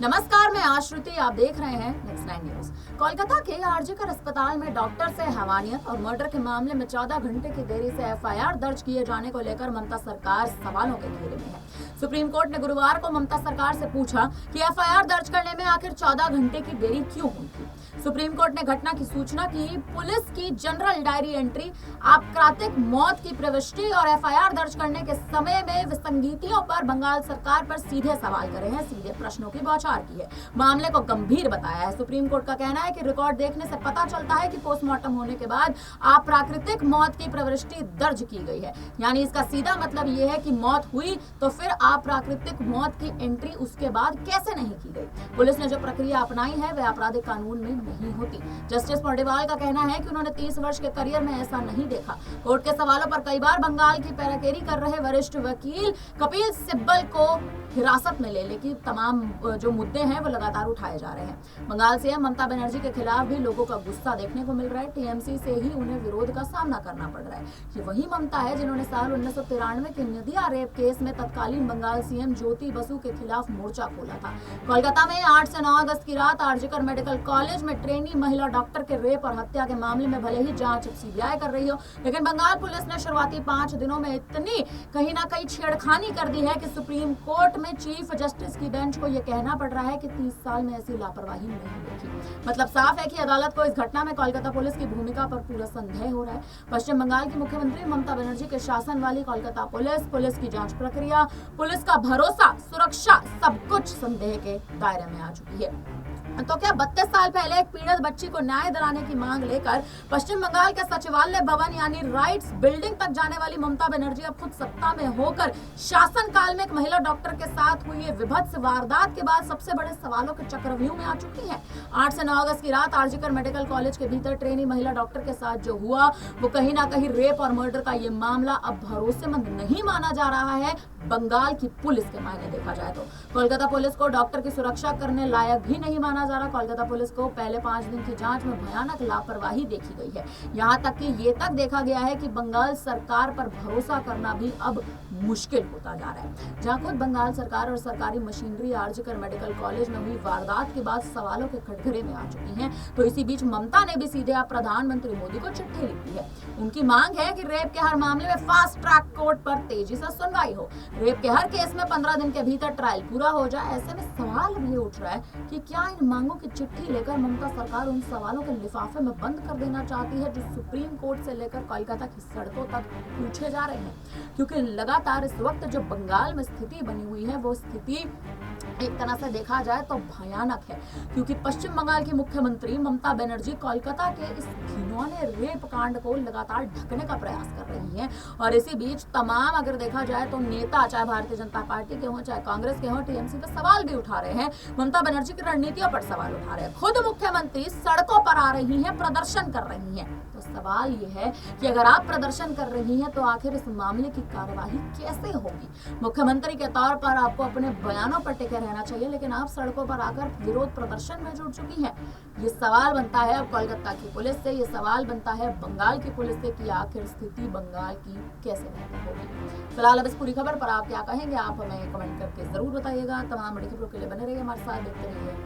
नमस्कार, मैं आश्रुति। आप देख रहे हैं नेक्स्ट 9 न्यूज। कोलकाता के आरजीकर अस्पताल में डॉक्टर से हैवानियत और मर्डर के मामले में 14 घंटे की देरी से एफआईआर दर्ज किए जाने को लेकर ममता सरकार सवालों के घेरे में है। सुप्रीम कोर्ट ने गुरुवार को ममता सरकार से पूछा कि एफआईआर दर्ज करने में आखिर 14 घंटे की देरी क्यों हुई थी। सुप्रीम कोर्ट ने घटना की सूचना की, पुलिस की जनरल डायरी एंट्री, आपराधिक मौत की प्रविष्टि और एफआईआर दर्ज करने के समय में विसंगतियों पर बंगाल सरकार पर सीधे सवाल करे हैं, सीधे प्रश्नों की बौछार की है, मामले को गंभीर बताया है। सुप्रीम कोर्ट का कहना है कि रिकॉर्ड देखने से पता चलता है कि पोस्टमार्टम होने के बाद अप्राकृतिक मौत की प्रविष्टि दर्ज की गई है। यानी इसका सीधा मतलब यह है कि मौत हुई तो फिर अप्राकृतिक मौत की एंट्री उसके बाद कैसे नहीं की गई। पुलिस ने जो प्रक्रिया अपनाई है वह आपराधिक कानून में नहीं होती। जस्टिस पौडेवाल का कहना है कि उन्होंने 30 वर्ष के करियर में ऐसा नहीं देखा। कोर्ट के सवालों पर कई बार बंगाल की पैराकेरी कर रहे वरिष्ठ वकील कपिल सिब्बल को हिरासत में लेने की तमाम जो मुद्दे हैं वो लगातार उठाए जा रहे हैं। बंगाल सीएम ममता बनर्जी के खिलाफ भी लोगों का गुस्सा देखने को मिल रहा है। टीएमसी से ही उन्हें विरोध का सामना करना पड़ रहा है। ये वही ममता है जिन्होंने साल 1993 के नदिया रेप केस में तत्कालीन बंगाल सीएम ज्योति बसु के खिलाफ मोर्चा खोला था। कोलकाता में 8 से 9 अगस्त की रात आरजीकर मेडिकल कॉलेज में ट्रेनी महिला डॉक्टर के रेप और हत्या के मामले में भले ही जांच सीबीआई कर रही हो, लेकिन बंगाल पुलिस ने शुरुआती 5 दिनों में इतनी कहीं ना कहीं छेड़खानी कर दी है कि सुप्रीम कोर्ट में चीफ जस्टिस की बेंच को यह कहना पड़ रहा है कि 30 साल में ऐसी लापरवाही नहीं देखी। मतलब साफ है कि अदालत को इस घटना में कोलकाता पुलिस की भूमिका पर पूरा संदेह हो रहा है। पश्चिम बंगाल की मुख्यमंत्री ममता बनर्जी के शासन वाली कोलकाता पुलिस की जांच प्रक्रिया, पुलिस का भरोसा, सुरक्षा सब कुछ संदेह के दायरे में आ चुकी है। तो क्या 32 साल पहले एक पीड़ित बच्ची को न्याय दिलाने की मांग लेकर पश्चिम बंगाल के सचिवालय भवन यानी राइट्स बिल्डिंग तक जाने वाली ममता बनर्जी अब खुद सत्ता में होकर शासन काल में एक महिला डॉक्टर के साथ हुई विभत्स वारदात के बाद सबसे बड़े सवालों के चक्रव्यूह में आ चुकी है। 8 से 9 अगस्त की रात आरजीकर मेडिकल कॉलेज के भीतर ट्रेनी महिला डॉक्टर के साथ जो हुआ वो कहीं ना कहीं रेप और मर्डर का ये मामला अब भरोसेमंद नहीं माना जा रहा है बंगाल की पुलिस के मायने देखा जाए तो। कोलकाता पुलिस को डॉक्टर की सुरक्षा करने लायक भी नहीं माना जा रहा। कोलकाता पुलिस को पहले 5 दिन की जांच में भयानक लापरवाही देखी गई है। यहाँ तक कि ये तक देखा गया है कि बंगाल सरकार पर भरोसा करना भी अब मुश्किल होता जा रहा है। जहाँ खुद बंगाल सरकार और सरकारी मशीनरी आरजीकर मेडिकल कॉलेज में हुई वारदात के बाद सवालों के कटघरे में आ चुकी हैं, तो इसी बीच ममता ने भी सीधे आप प्रधानमंत्री मोदी को चिट्ठी लिखी है। उनकी मांग है कि रेप के हर मामले में फास्ट ट्रैक कोर्ट पर तेजी से सुनवाई हो। रेप के हर केस में 15 दिन के भीतर ट्रायल पूरा हो जाए। ऐसे में सवाल भी उठ रहा है कि क्या इन मांगों की चिट्ठी लेकर ममता सरकार उन सवालों के लिफाफे में बंद कर देना चाहती है जो सुप्रीम कोर्ट से लेकर कोलकाता की सड़कों तक पूछे जा रहे हैं। क्योंकि लगातार इस वक्त जो बंगाल में स्थिति बनी हुई है वो स्थिति एक तरह से देखा जाए तो भयानक है, क्योंकि पश्चिम बंगाल की मुख्यमंत्री ममता बनर्जी कोलकाता के इस घिनौने रेप कांड को लगातार ढकने का प्रयास कर रही हैं। और इसी बीच तमाम अगर देखा जाए तो नेता, चाहे भारतीय जनता पार्टी के हों, चाहे कांग्रेस के हों, टीएमसी पे सवाल भी उठा रहे हैं। ममता बनर्जी की रणनीतियों पर सवाल उठा रहे हैं। खुद मुख्यमंत्री सड़कों पर आ रही हैं, प्रदर्शन कर रही हैं। तो सवाल ये है कि अगर आप प्रदर्शन कर रही हैं तो आखिर इस मामले की कार्यवाही कैसे होगी। मुख्यमंत्री के तौर पर आपको अपने बयानों पर टिके रहना चाहिए, लेकिन आप सड़कों पर आकर विरोध प्रदर्शन में जुट चुकी हैं। ये सवाल बनता है अब कोलकाता की पुलिस से, ये सवाल बनता है बंगाल की पुलिस से कि आखिर स्थिति बंगाल की कैसे बेहतर होगी। फिलहाल अब इस पूरी खबर पर आप क्या कहेंगे, आप हमें कमेंट करके जरूर बताइएगा। तमाम बड़ी खबरों के लिए बने रहिए हमारे साथ, देखते रहिए।